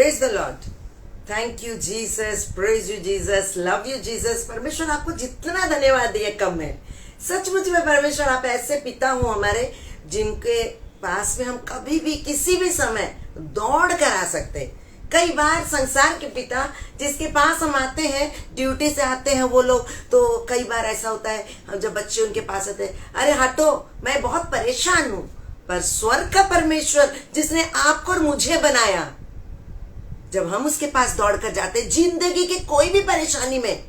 Praise the Lord. Thank you Jesus, praise you Jesus, love you Jesus. परमेश्वर आपको जितना धन्यवाद दिए कम है। सचमुच में परमेश्वर आप ऐसे पिता हो हमारे, जिनके पास में हम कभी भी किसी भी समय दौड़ कर आ सकते। कई बार संसार के पिता जिसके पास हम आते हैं, ड्यूटी से आते हैं वो लोग, तो कई बार ऐसा होता है जब बच्चे उनके पास आते हैं, अरे हटो मैं बहुत परेशान हूं। पर स्वर्ग का परमेश्वर जिसने आपको और मुझे बनाया, जब हम उसके पास दौड़कर जाते जिंदगी के कोई भी परेशानी में,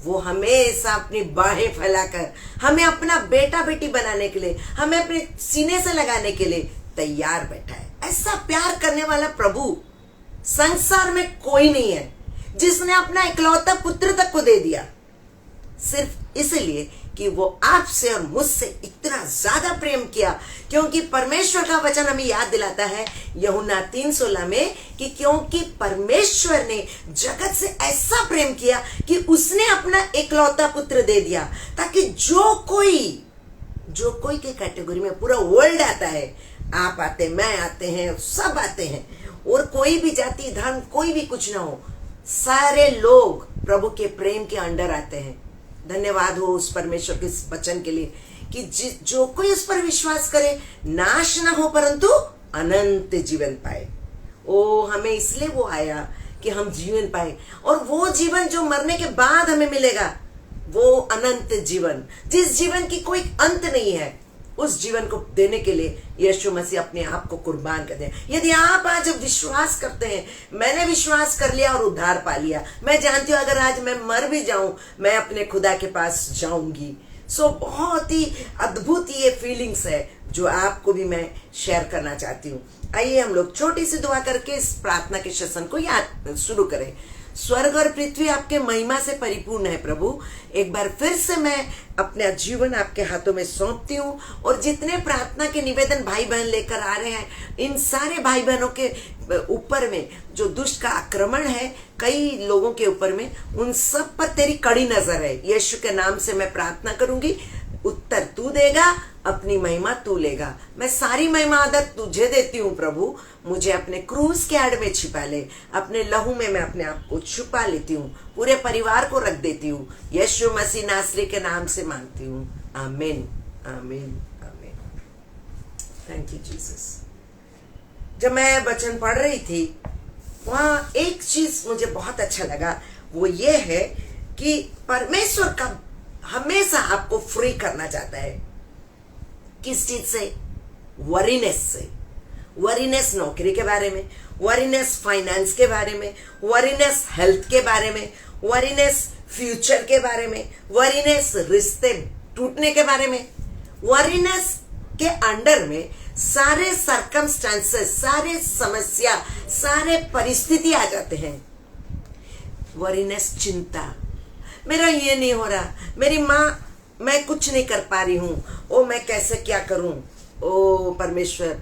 वो हमेशा अपनी बाहें फैलाकर हमें अपना बेटा बेटी बनाने के लिए, हमें अपने सीने से लगाने के लिए तैयार बैठा है। ऐसा प्यार करने वाला प्रभु संसार में कोई नहीं है, जिसने अपना इकलौता पुत्र तक को दे दिया, सिर्फ इसलिए कि वो आपसे और मुझसे इतना ज्यादा प्रेम किया। क्योंकि परमेश्वर का वचन हमें याद दिलाता है यूहन्ना 3:16 में कि क्योंकि परमेश्वर ने जगत से ऐसा प्रेम किया कि उसने अपना इकलौता पुत्र दे दिया, ताकि जो कोई के कैटेगरी में पूरा वर्ल्ड आता है, आप आते, मैं आते हैं, सब आते हैं, और कोई भी जाति धर्म कोई भी कुछ ना हो, सारे लोग प्रभु के प्रेम के अंडर आते हैं। धन्यवाद हो उस परमेश्वर के इस वचन के लिए कि जो कोई उस पर विश्वास करे नाश ना हो परंतु अनंत जीवन पाए। ओ हमें इसलिए वो आया कि हम जीवन पाए, और वो जीवन जो मरने के बाद हमें मिलेगा, वो अनंत जीवन, जिस जीवन की कोई अंत नहीं है, उस जीवन को देने के लिए यीशु मसीह अपने आप को कुर्बान कर दे। यदि आप आज विश्वास करते हैं, मैंने विश्वास कर लिया और उद्धार पा लिया, मैं जानती हूं अगर आज मैं मर भी जाऊं, मैं अपने खुदा के पास जाऊंगी। सो बहुत ही अद्भुत ये फीलिंग्स है जो आपको भी मैं शेयर करना चाहती हूँ। आइए हम लोग छोटी सी दुआ करके इस प्रार्थना के सेशन को याद शुरू करें। स्वर्ग और पृथ्वी आपके महिमा से परिपूर्ण है प्रभु। एक बार फिर से मैं अपना जीवन आपके हाथों में सौंपती हूँ, और जितने प्रार्थना के निवेदन भाई बहन लेकर आ रहे हैं, इन सारे भाई बहनों के ऊपर में जो दुष्ट का आक्रमण है कई लोगों के ऊपर में, उन सब पर तेरी कड़ी नजर है। यीशु के नाम से मैं प्रार्थना करूंगी, उत्तर तू देगा, अपनी महिमा तू लेगा। मैं सारी महिमा आदर तुझे देती हूँ प्रभु। मुझे अपने क्रूस के आड़ में छिपा ले, अपने लहू में मैं अपने आप को छुपा लेती हूँ, पूरे परिवार को रख देती हूँ। यीशु मसीह नासरी के नाम से मांगती हूँ, आमीन आमीन आमीन। Thank you Jesus. जब मैं वचन पढ़ रही थी, वहां एक चीज मुझे बहुत अच्छा लगा, वो ये है कि परमेश्वर का हमेशा आपको फ्री करना चाहता है। किस चीज से? वरीनेस से। वरीनेस नौकरी के बारे में, वरीनेस फाइनेंस के बारे में, वरीनेस हेल्थ के बारे में, वरीनेस फ्यूचर के बारे में, वरीनेस रिश्ते टूटने के बारे में। वरीनेस के अंडर में सारे सर्कमस्टांसेस, सारे समस्या, सारे परिस्थिति आ जाते हैं। वरीनेस चिंता, मेरा ये नहीं हो रहा, मेरी माँ, मैं कुछ नहीं कर पा रही हूं, ओ मैं कैसे क्या करूं। ओ परमेश्वर,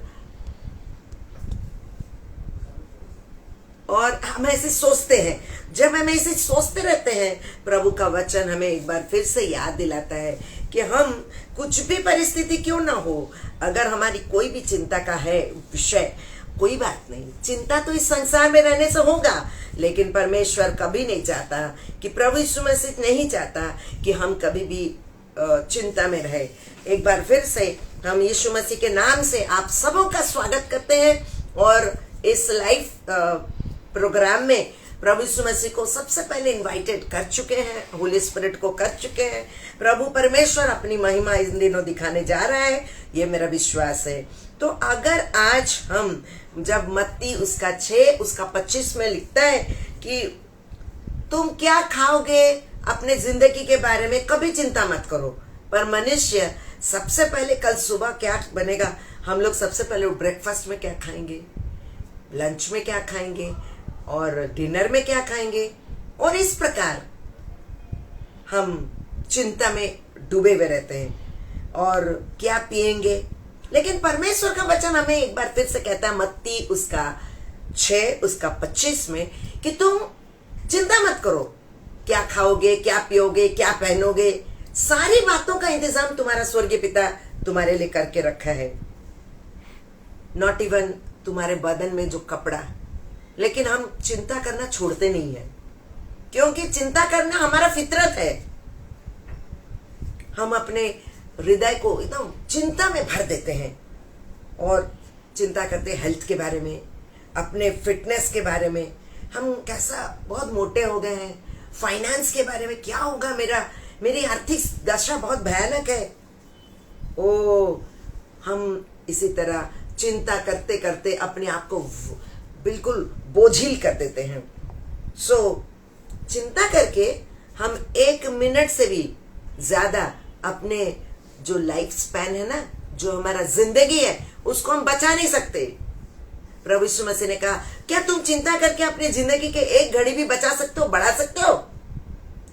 और हम ऐसे सोचते हैं। जब हम ऐसे सोचते रहते हैं, प्रभु का वचन हमें एक बार फिर से याद दिलाता है कि हम कुछ भी परिस्थिति क्यों ना हो, अगर हमारी कोई भी चिंता का है विषय, कोई बात नहीं, चिंता तो इस संसार में रहने से होगा, लेकिन परमेश्वर कभी नहीं चाहता कि, प्रभु यीशु मसीह नहीं चाहता कि हम कभी भी चिंता में रहे। एक बार फिर से हम यीशु मसीह के नाम से आप सबों का स्वागत करते हैं, और इस लाइव प्रोग्राम में प्रभु यीशु मसीह को सबसे पहले इनवाइटेड कर चुके हैं, होली स्पिरिट को कर चुके हैं। प्रभु परमेश्वर अपनी महिमा इन दिनों दिखाने जा रहा है, ये मेरा विश्वास है। तो अगर आज हम, जब मत्ती उसका 6 उसका 25 में लिखता है कि तुम क्या खाओगे, अपने जिंदगी के बारे में कभी चिंता मत करो, पर मनुष्य सबसे पहले कल सुबह क्या बनेगा, हम लोग सबसे पहले ब्रेकफास्ट में क्या खाएंगे, लंच में क्या खाएंगे, और डिनर में क्या खाएंगे, और इस प्रकार हम चिंता में डूबे हुए रहते हैं, और क्या पिएंगे। लेकिन परमेश्वर का वचन हमें एक बार फिर से कहता है, मत्ती उसका 6 उसका 25 में, कि तुम चिंता मत करो, क्या खाओगे, क्या पियोगे, क्या पहनोगे, सारी बातों का इंतजाम तुम्हारा स्वर्गीय पिता तुम्हारे लिए करके रखा है। नॉट इवन तुम्हारे बदन में जो कपड़ा, लेकिन हम चिंता करना छोड़ते नहीं है, क्योंकि चिंता करना हमारा फितरत है। हम अपने हृदय को एकदम चिंता में भर देते हैं और चिंता करते हैं हेल्थ के बारे में, अपने फिटनेस के बारे में, हम कैसा बहुत मोटे हो गए हैं, फाइनेंस के बारे में क्या होगा, मेरी आर्थिक दशा बहुत भयानक है। हम इसी तरह चिंता करते करते अपने आप को बिल्कुल बोझिल कर देते हैं। चिंता करके हम 1 मिनट से भी ज्यादा अपने जो लाइफ स्पैन है ना, जो हमारा जिंदगी है, उसको हम बचा नहीं सकते। प्रभु यीशु मसीह ने कहा, क्या तुम चिंता करके अपनी जिंदगी के 1 घड़ी भी बचा सकते हो, बढ़ा सकते हो?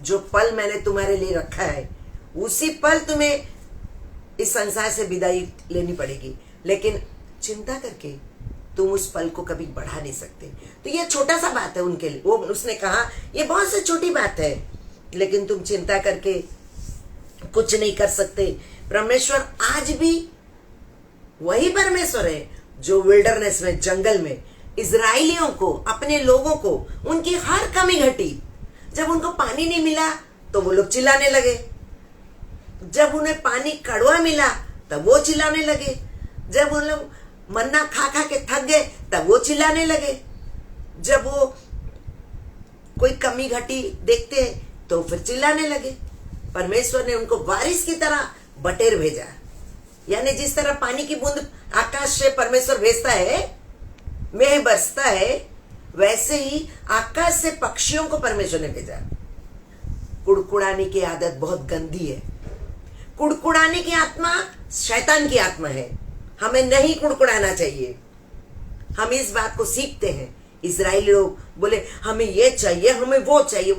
जो पल मैंने तुम्हारे लिए रखा है, उसी पल तुम्हें इस संसार से विदाई लेनी पड़ेगी, लेकिन चिंता करके तुम उस पल को कभी बढ़ा नहीं सकते। तो ये छोटा सा बात है उनके लिए। उसने कहा ये बहुत सी छोटी बात है, लेकिन तुम चिंता करके कुछ नहीं कर सकते। परमेश्वर आज भी वही परमेश्वर है जो विल्डरनेस में, जंगल में इजराइलियों को, अपने लोगों को, उनकी हर कमी घटी। जब उनको पानी नहीं मिला तो वो लोग चिल्लाने लगे, जब उन्हें पानी कड़वा मिला तब वो चिल्लाने लगे, जब उन लोग मन्ना खा खा के थक गए तब वो चिल्लाने लगे, जब वो कोई कमी घटी देखते तो फिर चिल्लाने लगे। परमेश्वर ने उनको बारिश की तरह बटेर भेजा, यानी जिस तरह पानी की बूंद आकाश से परमेश्वर भेजता है, मेघ बरसता है, वैसे ही आकाश से पक्षियों को परमेश्वर ने भेजा। कुड़कुड़ाने की आदत बहुत गंदी है। कुड़कुड़ाने की आत्मा शैतान की आत्मा है, हमें नहीं कुड़कुड़ाना चाहिए। हम इस बात को सीखते हैं। इजराइली लोग बोले हमें ये चाहिए, हमें वो चाहिए,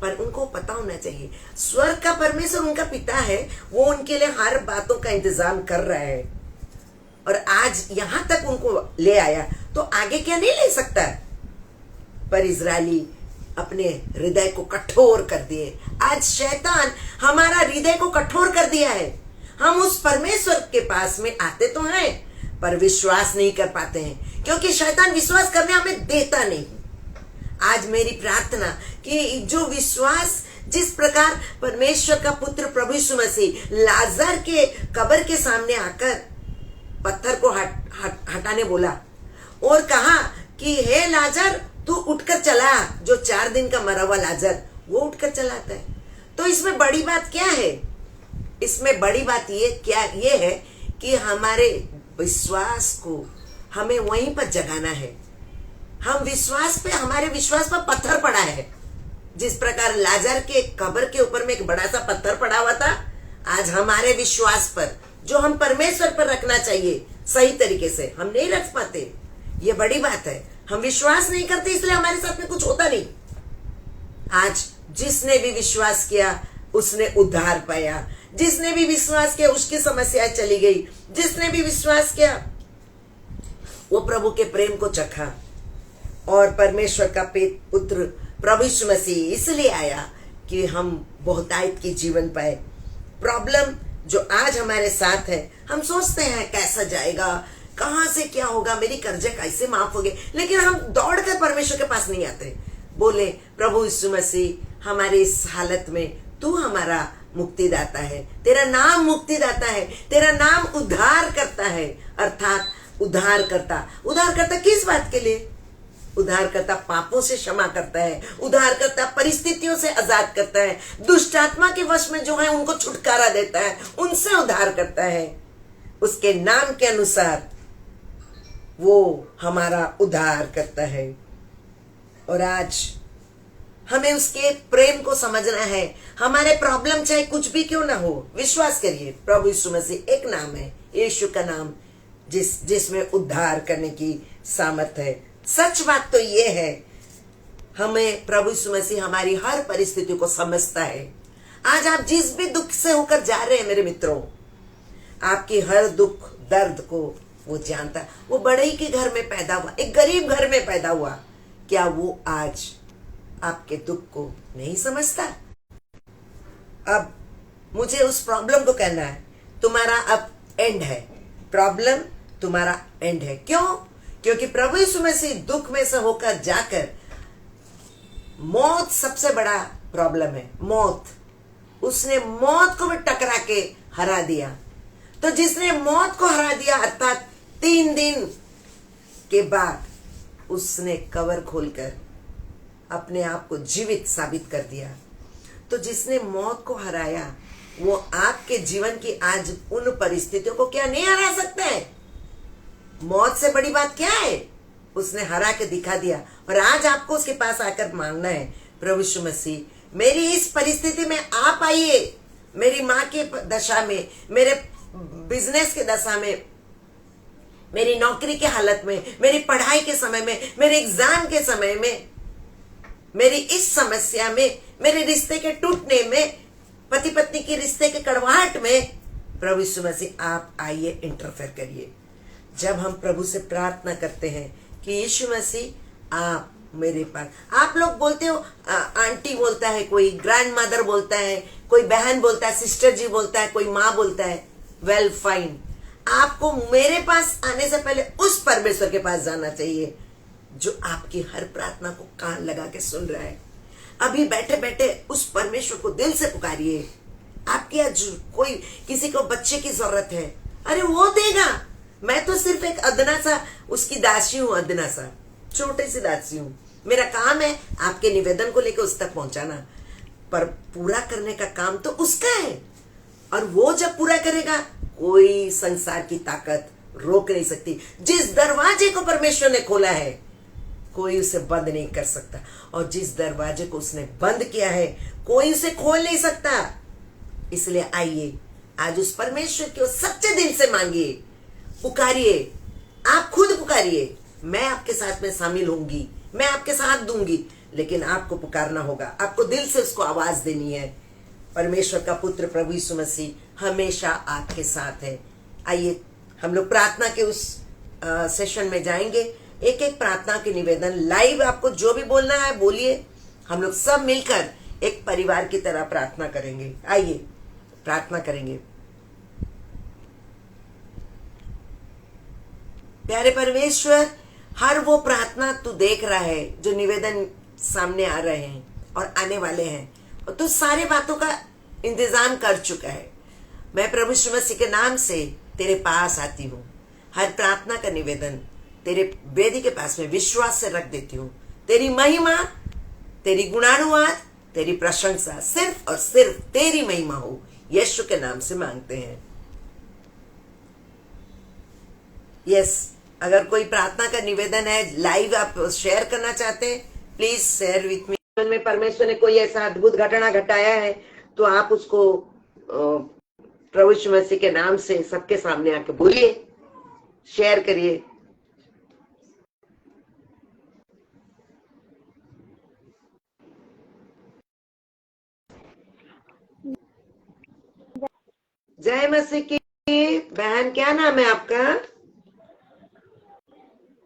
पर उनको पता होना चाहिए स्वर्ग का परमेश्वर उनका पिता है, वो उनके लिए हर बातों का इंतजाम कर रहा है, और आज यहां तक उनको ले आया तो आगे क्या नहीं ले सकता। पर इजरायली अपने हृदय को कठोर कर दिए। आज शैतान हमारा हृदय को कठोर कर दिया है। हम उस परमेश्वर के पास में आते तो हैं, पर विश्वास नहीं कर पाते हैं, क्योंकि शैतान विश्वास करने हमें देता नहीं। आज मेरी प्रार्थना कि जो विश्वास, जिस प्रकार परमेश्वर का पुत्र प्रभु यीशु मसीह लाजर के कब्र के सामने आकर पत्थर को हटाने बोला और कहा कि हे लाजर तू उठकर चला, जो 4 दिन का मरा हुआ लाजर वो उठकर चलाता है। तो इसमें बड़ी बात क्या है? इसमें बड़ी बात ये है कि हमारे विश्वास को हमें वहीं पर जगाना है। हमारे विश्वास पर पत्थर पड़ा है। जिस प्रकार लाजर के कब्र के ऊपर में एक बड़ा सा पत्थर पड़ा हुआ था, आज हमारे विश्वास पर, जो हम परमेश्वर पर रखना चाहिए सही तरीके से, हम नहीं रख पाते। ये बड़ी बात है। हम विश्वास नहीं करते, इसलिए हमारे साथ में कुछ होता नहीं। आज जिसने भी विश्वास किया उसने उद्धार पाया, जिसने भी विश्वास किया उसकी समस्या चली गई, जिसने भी विश्वास किया वो प्रभु के प्रेम को चखा। और परमेश्वर का पुत्र प्रभु यीशु मसीह इसलिए आया कि हम बहुतायत की जीवन पाए। प्रॉब्लम जो आज हमारे साथ है, हम सोचते हैं कैसा जाएगा, कहां से क्या होगा, मेरी कर्जे कैसे माफ हो गए, लेकिन हम दौड़कर परमेश्वर के पास नहीं आते। बोले प्रभु यीशु मसीह हमारी इस हालत में तू हमारा मुक्तिदाता है, तेरा नाम मुक्तिदाता है, तेरा नाम उद्धार करता है, अर्थात उद्धार करता किस बात के लिए? उद्धार करता पापों से क्षमा करता है, उद्धार करता परिस्थितियों से आजाद करता है, दुष्ट आत्मा के वश में जो है उनको छुटकारा देता है, उनसे उद्धार करता है। उसके नाम के अनुसार वो हमारा उद्धार करता है। और आज हमें उसके प्रेम को समझना है। हमारे प्रॉब्लम चाहे कुछ भी क्यों ना हो, विश्वास करिए प्रभु यीशु मसीह एक नाम है, यीशु का नाम, जिसमें उद्धार करने की सामर्थ है। सच बात तो ये है, हमें प्रभु यीशु मसीह हमारी हर परिस्थिति को समझता है। आज आप जिस भी दुख से होकर जा रहे हैं मेरे मित्रों, आपकी हर दुख दर्द को वो जानता है। वो बड़े ही के घर में पैदा हुआ, एक गरीब घर में पैदा हुआ, क्या वो आज आपके दुख को नहीं समझता? अब मुझे उस प्रॉब्लम को कहना है तुम्हारा अब एंड है, प्रॉब्लम तुम्हारा एंड है। क्यों? क्योंकि प्रभु यीशु मसीह दुख में से होकर जाकर, मौत सबसे बड़ा प्रॉब्लम है, मौत, उसने मौत को भी टकरा के हरा दिया। तो जिसने मौत को हरा दिया, अर्थात 3 दिन के बाद उसने कवर खोलकर अपने आप को जीवित साबित कर दिया। तो जिसने मौत को हराया, वो आपके जीवन की आज उन परिस्थितियों को क्या नहीं हरा सकता है? मौत से बड़ी बात क्या है? उसने हरा के दिखा दिया। और आज आपको उसके पास आकर मांगना है, प्रभु यीशु मसीह, मेरी इस परिस्थिति में आप आइए, मेरी माँ की दशा में, मेरे बिजनेस की दशा में, मेरी नौकरी के हालत में, मेरी पढ़ाई के समय में, मेरे एग्जाम के समय में, मेरी इस समस्या में, मेरे रिश्ते के टूटने में, पति पत्नी के रिश्ते के कड़वाहट में, प्रभु यीशु मसीह आप आइए, इंटरफेयर करिए। जब हम प्रभु से प्रार्थना करते हैं कि यीशु मसीह आप मेरे पास, आप लोग बोलते हो, आंटी बोलता है, कोई ग्रैंड मदर बोलता है, कोई बहन बोलता है, सिस्टर जी बोलता है, कोई माँ बोलता है, वेल फाइन। आपको मेरे पास आने से पहले उस परमेश्वर के पास जाना चाहिए जो आपकी हर प्रार्थना को कान लगा के सुन रहा है। अभी बैठे बैठे उस परमेश्वर को दिल से पुकारिए। आपकी आज कोई किसी को बच्चे की जरूरत है, अरे वो देगा। मैं तो सिर्फ एक अदना सा उसकी दासी हूं, अदना सा छोटे सी दासी हूं। मेरा काम है आपके निवेदन को लेकर उस तक पहुंचाना, पर पूरा करने का काम तो उसका है। और वो जब पूरा करेगा, कोई संसार की ताकत रोक नहीं सकती। जिस दरवाजे को परमेश्वर ने खोला है, कोई उसे बंद नहीं कर सकता। और जिस दरवाजे को उसने बंद किया है, कोई उसे खोल नहीं सकता। इसलिए आइए, आज उस परमेश्वर को सच्चे दिल से मांगिए, पुकारिए। आप खुद पुकारिए, मैं आपके साथ में शामिल होंगी, मैं आपके साथ दूंगी, लेकिन आपको पुकारना होगा, आपको दिल से उसको आवाज देनी है। परमेश्वर का पुत्र प्रभु यीशु मसीह हमेशा आपके साथ है। आइए हम लोग प्रार्थना के उस सेशन में जाएंगे। एक एक प्रार्थना के निवेदन लाइव, आपको जो भी बोलना है बोलिए। हम लोग सब मिलकर एक परिवार की तरह प्रार्थना करेंगे। आइए प्रार्थना करेंगे। प्यारे परमेश्वर, हर वो प्रार्थना तू देख रहा है जो निवेदन सामने आ रहे हैं और आने वाले हैं, और तू सारी बातों का इंतजाम कर चुका है। मैं प्रभु यीशु मसीह के नाम से तेरे पास आती हूँ। हर प्रार्थना का निवेदन तेरे वेदी के पास में विश्वास से रख देती हूँ। तेरी महिमा, तेरी गुणानुवाद, तेरी प्रशंसा सिर्फ और सिर्फ तेरी महिमा हो, यीशु के नाम से मांगते हैं। यस, अगर कोई प्रार्थना का निवेदन है, लाइव आप शेयर करना चाहते हैं, प्लीज शेयर विथ मी। में परमेश्वर ने कोई ऐसा अद्भुत घटना घटाया है तो आप उसको प्रभु यीशु मसीह के नाम से सबके सामने आके बोलिए, शेयर करिए। जय मसीह की। बहन, क्या नाम है आपका?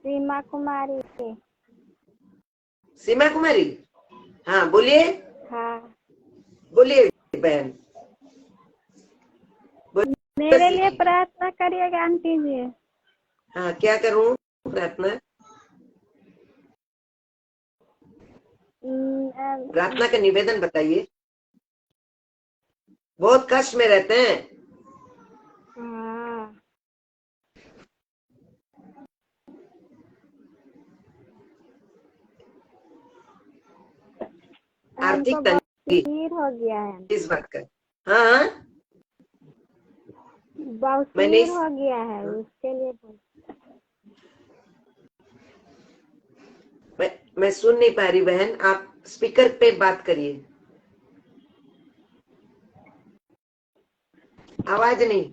सीमा कुमारी। सीमा कुमारी, हाँ बोलिए। हाँ, बोलिए बहन। मेरे लिए प्रार्थना करिएगा आंटी जी। हाँ, क्या करूं प्रार्थना? प्रार्थना का निवेदन बताइए। बहुत कष्ट में रहते हैं। हाँ, आर्थिक हमको तंगी बवासीर हो गया है। इस बात का, हाँ बवासीर हो गया है, उसके लिए मैं सुन नहीं पा रही बहन, आप स्पीकर पे बात करिए, आवाज नहीं।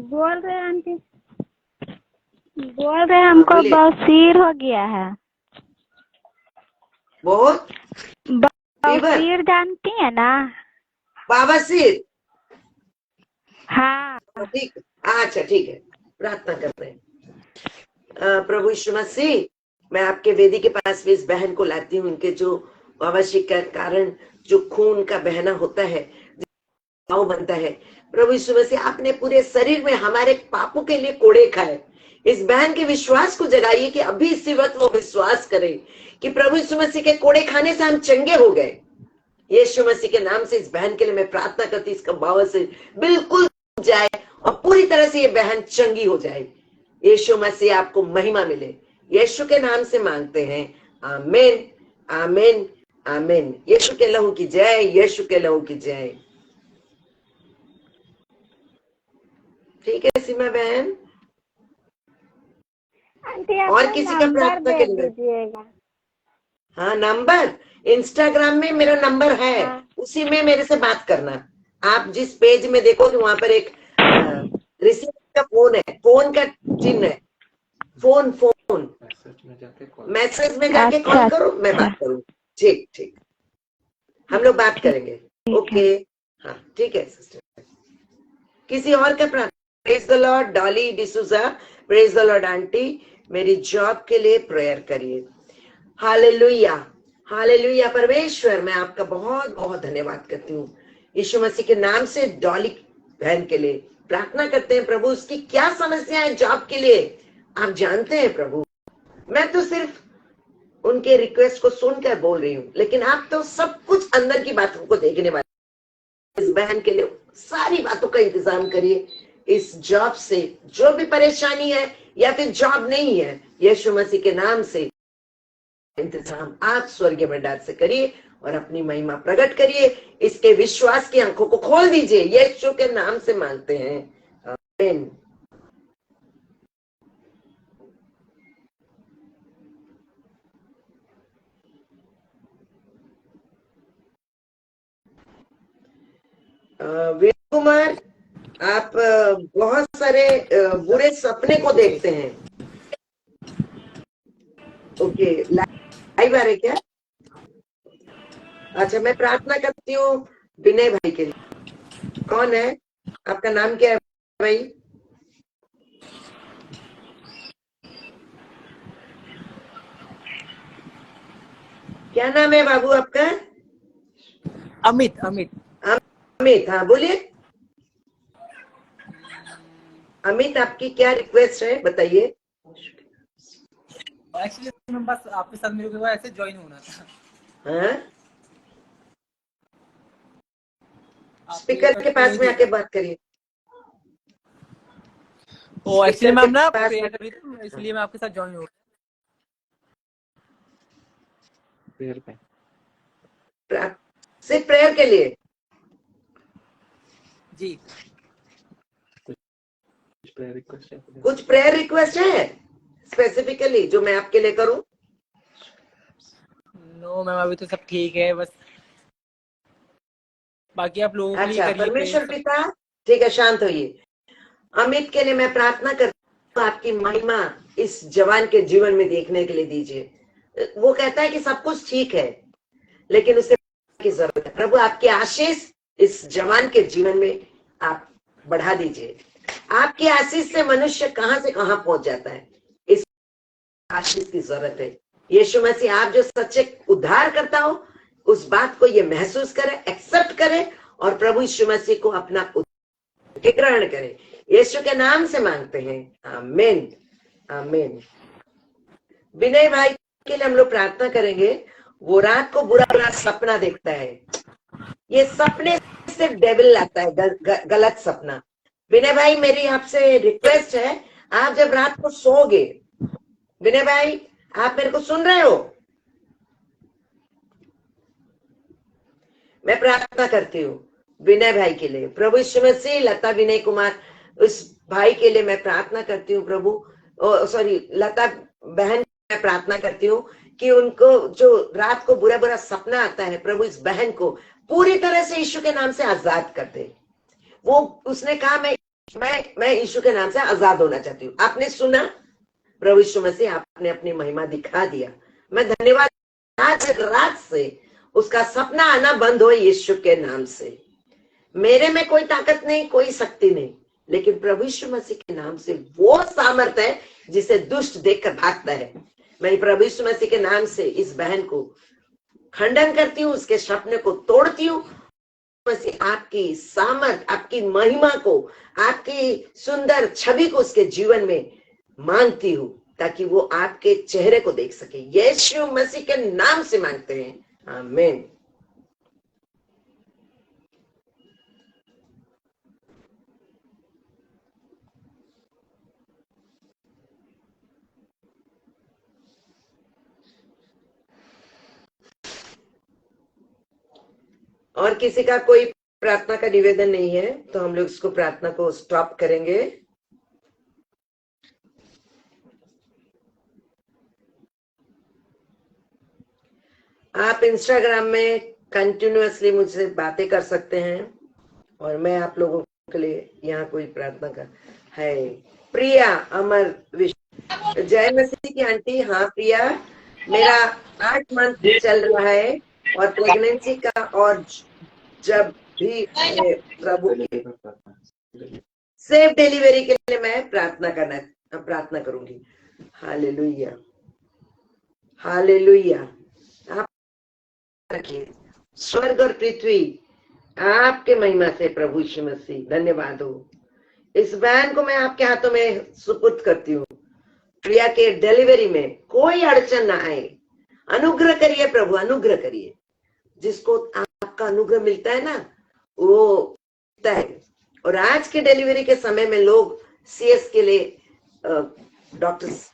बोल रहे हैं आंटी, बोल रहे हैं हमको बवासीर हो गया है। बहुत बवासीर जानती है ना? बवासीर, हाँ, ठीक, अच्छा ठीक है, प्रार्थना करते हैं। प्रभु यीशु मसीह, मैं आपके वेदी के पास भी इस बहन को लाती हूँ। इनके जो आवश्यक के कारण जो खून का बहना होता है, बनता है, प्रभु यीशु मसीह आपने पूरे शरीर में हमारे पापों के लिए कोड़े खाए, इस बहन के विश्वास को जगाइए कि अभी इसी वक्त वो विश्वास करे कि प्रभु यीशु मसीह के कोड़े खाने से हम चंगे हो गए। यीशु मसीह के नाम से इस बहन के लिए मैं प्रार्थना करती, इसका बवासीर बिल्कुल जाए और पूरी तरह से ये बहन चंगी हो जाए। यीशु मसीह आपको महिमा मिले, यीशु के नाम से मांगते हैं, आमीन आमीन आमीन। यीशु के लहू की जय, यीशु के लहू की जय। ठीक है सीमा बहन, आंटी और अपना किसी का नंबर प्रार्थना दे करेंगे? दीजिएगा। हाँ नंबर, इंस्टाग्राम में मेरा नंबर है, हाँ। उसी में मेरे से बात करना। आप जिस पेज में देखोगे वहां पर एक रिसीव का फोन है, फोन का चिन्ह है, फोन फोन मैसेज में जाके अच्छा, कॉल करो, मैं अच्छा। बात करूँ। ठीक ठीक, हम लोग बात करेंगे। ठीक ओके, हाँ ठीक है सिस्टर। किसी और का प्रार्थना? Praise the Lord Dolly D'Souza, praise the Lord aunty, मेरी जॉब के लिए प्रेयर करिए। Hallelujah hallelujah. परमेश्वर मैं आपका बहुत बहुत धन्यवाद करती हूँ यीशु मसीह के नाम से। डॉली बहन के लिए प्रार्थना करते हैं प्रभु, उसकी क्या समस्या है जॉब के लिए आप जानते हैं प्रभु। मैं तो सिर्फ उनके रिक्वेस्ट को सुनकर बोल रही हूँ, लेकिन आप तो सब कुछ अंदर की बातों को देखने वाले। इस बहन के लिए सारी बातों का इंतजाम करिए। इस जॉब से जो भी परेशानी है या फिर जॉब नहीं है, यीशु मसीह के नाम से इंतजाम आप स्वर्गीय भंडार से करिए और अपनी महिमा प्रकट करिए। इसके विश्वास की आंखों को खोल दीजिए, यीशु के नाम से मांगते हैं, आमीन। वीर कुमार, आप बहुत सारे बुरे सपने को देखते हैं। ओके, लाइव आ रहे क्या? अच्छा, मैं प्रार्थना करती हूँ विनय भाई के लिए। कौन है आपका, नाम क्या है भाई? क्या नाम है बाबू आपका? अमित। अमित अमित, हाँ बोलिए। अमित, आपकी क्या रिक्वेस्ट है बताइए। एक्चुअली मैं बस आपके साथ मेरे को ऐसे ज्वाइन होना था। हाँ, स्पीकर के पास में आके बात करिए। ओ एक्चुअली मैम ना पास प्रेयर कर रही थी, इसलिए मैं आपके साथ ज्वाइन हो गया। सिर्फ प्रेयर के लिए जी। कुछ प्रेयर रिक्वेस्ट है स्पेसिफिकली जो मैं आपके लिए करूं? नो मैम, अभी तो सब ठीक है, बस बाकी आप लोगों के लिए अच्छा, करिए परमेश्वर प्रेयर। पिता, ठीक है, शांत होइए। अमित के लिए मैं प्रार्थना करती हूँ, आपकी महिमा इस जवान के जीवन में देखने के लिए दीजिए। वो कहता है कि सब कुछ ठीक है, लेकिन उसे की जरूरत है। प्रभु आपकी आशीष इस जवान के जीवन में आप बढ़ा दीजिए। आपकी आशीष से मनुष्य कहां से कहां पहुंच जाता है, इस आशीष की जरूरत है। यीशु मसीह, आप जो सच्चे उद्धार करता हो, उस बात को ये महसूस करे, एक्सेप्ट करे और प्रभु यीशु मसीह को अपना ग्रहण करे। यीशु के नाम से मांगते हैं, आमीन आमीन। विनय भाई के लिए हम लोग प्रार्थना करेंगे। वो रात को बुरा बुरा सपना देखता है, ये सपने से डेविल लाता है, गलत सपना। विनय भाई, मेरी आपसे रिक्वेस्ट है, आप जब रात को सोओगे, विनय भाई आप मेरे को सुन रहे हो? मैं प्रार्थना करती हूँ विनय भाई के लिए। प्रभु यीशु मसीह, लता विनय कुमार, उस भाई के लिए मैं प्रार्थना करती हूँ प्रभु, सॉरी लता बहन, मैं प्रार्थना करती हूँ कि उनको जो रात को बुरा बुरा सपना आता है, प्रभु इस बहन को पूरी तरह से यीशु के नाम से आजाद कर दे। वो उसने कहा मैं यीशु के नाम से आजाद होना चाहती हूँ। आपने सुना प्रभु यीशु मसीह, आपने अपनी महिमा दिखा दिया। मैं धन्यवाद, आज रात से उसका सपना आना बंद हो यीशु के नाम से। मेरे में कोई ताकत नहीं, कोई शक्ति नहीं, लेकिन प्रभु यीशु मसीह के नाम से वो सामर्थ्य है जिसे दुष्ट देखकर भागता है। मैं प्रभु यीशु मसीह के नाम से इस बहन को खंडन करती हूँ, उसके सपने को तोड़ती हूँ। मसीह आपकी सामर्थ, आपकी महिमा को, आपकी सुंदर छवि को उसके जीवन में मांगती हूँ ताकि वो आपके चेहरे को देख सके। यीशु मसीह के नाम से मांगते हैं, आमीन। और किसी का कोई प्रार्थना का निवेदन नहीं है तो हम लोग इसको प्रार्थना को स्टॉप करेंगे। आप इंस्टाग्राम में कंटिन्यूअसली मुझसे बातें कर सकते हैं और मैं आप लोगों के लिए यहाँ कोई प्रार्थना का है। प्रिया अमर विश्व, जय मसीह की आंटी। हाँ प्रिया, मेरा 8 मंथ चल रहा है और प्रेगनेंसी का, और जब भी प्रभु की सेफ डिलीवरी के लिए मैं प्रार्थना करूंगी। Hallelujah, hallelujah. आप रखिए, स्वर्ग और पृथ्वी आपके महिमा से प्रभु यीशु मसीह धन्यवाद हो। इस बहन को मैं आपके हाथों में सुपुर्द करती हूँ। प्रिया के डिलीवरी में कोई अड़चन ना आए, अनुग्रह करिए प्रभु, अनुग्रह करिए। जिसको आपका अनुग्रह मिलता है ना वो मिलता है। और आज के डिलीवरी के समय में लोग सीएस के लिए डॉक्टर्स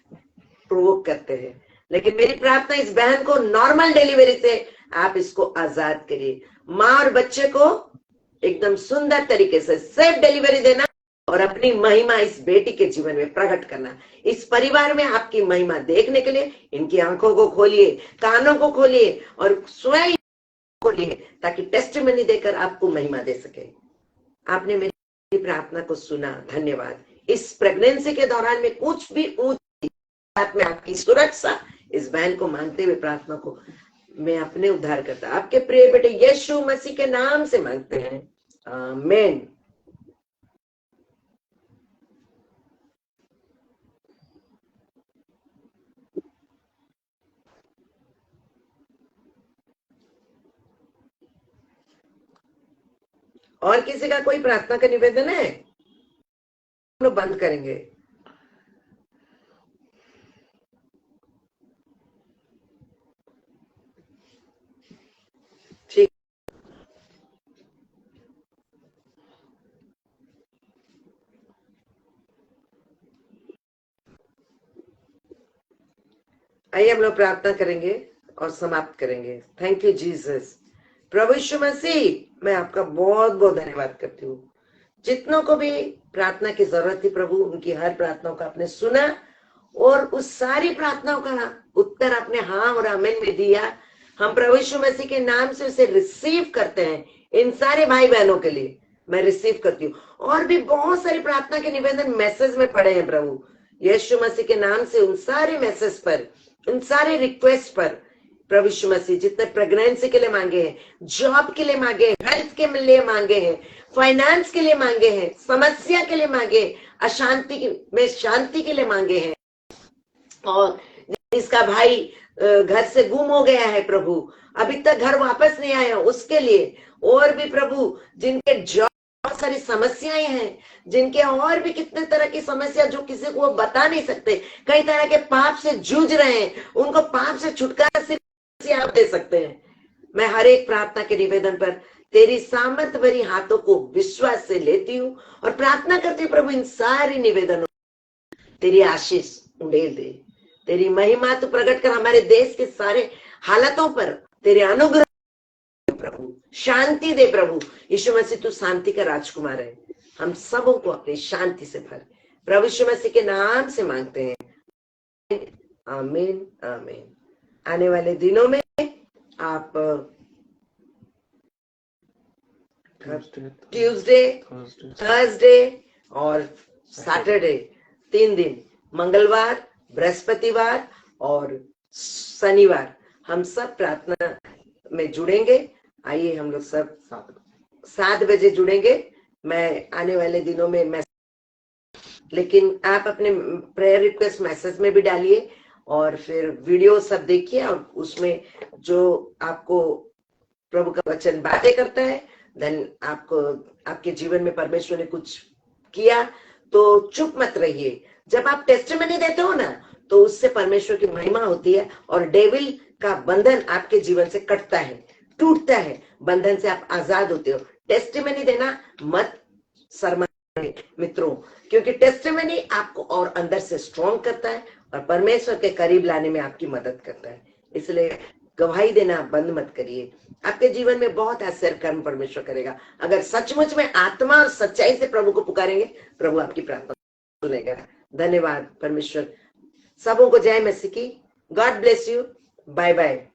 प्रोवोक करते हैं, लेकिन मेरी प्रार्थना इस बहन को नॉर्मल डिलीवरी से आप इसको आजाद करिए। माँ और बच्चे को एकदम सुंदर तरीके से सेफ डिलीवरी देना और अपनी महिमा इस बेटी के जीवन में प्रकट करना। इस परिवार में आपकी महिमा देखने के लिए इनकी आंखों को खोलिए, कानों को खोलिए और स्वयं खोलिए, ताकि टेस्टिमनी देकर आपको महिमा दे सके। आपने मेरी प्रार्थना को सुना, धन्यवाद। इस प्रेगनेंसी के दौरान में कुछ भी ऊंची बात में आपकी सुरक्षा इस बहन को मांगते हुए प्रार्थना को मैं अपने उद्धार करता आपके प्रिय बेटे यीशु मसीह के नाम से मांगते हैं, आमीन। और किसी का कोई प्रार्थना का निवेदन है? हम लोग बंद करेंगे। ठीक, आइए हम लोग प्रार्थना करेंगे और समाप्त करेंगे। Thank you Jesus. प्रभु यीशु मसीह, मैं आपका बहुत बहुत धन्यवाद करती हूँ। जितनों को भी प्रार्थना की जरूरत थी प्रभु, उनकी हर प्रार्थनाओं का आपने सुना और उस सारी प्रार्थनाओं का उत्तर आपने हाँ और आमीन में दिया। हम प्रभु यीशु मसीह के नाम से उसे रिसीव करते हैं। इन सारे भाई बहनों के लिए मैं रिसीव करती हूँ। और भी बहुत सारी प्रार्थना के निवेदन मैसेज में पड़े हैं प्रभु यीशु मसीह के नाम से। उन सारे मैसेज पर, उन सारे रिक्वेस्ट पर प्रभु यीशु मसीह, जितने प्रेगनेंसी के लिए मांगे हैं, जॉब के लिए मांगे हैं, हेल्थ के लिए मांगे हैं, फाइनेंस के लिए मांगे हैं, समस्या के लिए मांगे, अशांति में शांति के लिए मांगे हैं, और जिसका भाई घर से गुम हो गया है प्रभु, अभी तक घर वापस नहीं आया, उसके लिए। और भी प्रभु जिनके जॉब बहुत सारी समस्याएं हैं, जिनके और भी कितने तरह की समस्या जो किसी को वो बता नहीं सकते, कई तरह के पाप से जूझ रहे हैं, उनको पाप से छुटकारा सिर्फ आप दे सकते हैं। मैं हर एक प्रार्थना के निवेदन पर तेरी सामर्थ भरी हाथों को विश्वास से लेती हूँ और प्रार्थना करती हूँ प्रभु, इन सारी निवेदनों तेरी आशीष उड़ेल दे, तेरी महिमा तू प्रकट कर हमारे देश के सारे हालातों पर, तेरे अनुग्रह प्रभु, शांति दे प्रभु यीशु मसीह, तू शांति का राजकुमार है। हम सबों को अपनी शांति से भर, प्रभु यीशु मसीह के नाम से मांगते हैं, आमीन आमीन। आने वाले दिनों में आप ट्यूसडे, थर्सडे और सैटरडे 3 दिन, मंगलवार, बृहस्पतिवार और शनिवार हम सब प्रार्थना में जुड़ेंगे। आइए हम लोग सब 7 बजे जुड़ेंगे। मैं आने वाले दिनों में लेकिन आप अपने प्रेयर रिक्वेस्ट मैसेज में भी डालिए और फिर वीडियो सब देखिए, और उसमें जो आपको प्रभु का वचन बातें करता है, देन आपको आपके जीवन में परमेश्वर ने कुछ किया तो चुप मत रहिए, जब आप टेस्टिमनी देते हो ना, तो उससे परमेश्वर की महिमा होती है और डेविल का बंधन आपके जीवन से कटता है, टूटता है, बंधन से आप आजाद होते हो। टेस्टिमनी देना मत शर्माए मित्रों, क्योंकि टेस्टिमनी आपको और अंदर से स्ट्रॉन्ग करता है और परमेश्वर के करीब लाने में आपकी मदद करता है। इसलिए गवाही देना बंद मत करिए, आपके जीवन में बहुत आश्चर्य कर्म परमेश्वर करेगा। अगर सचमुच में आत्मा और सच्चाई से प्रभु को पुकारेंगे, प्रभु आपकी प्रार्थना सुनेगा। धन्यवाद परमेश्वर। सबों को जय मसीह की। God bless you. Bye bye.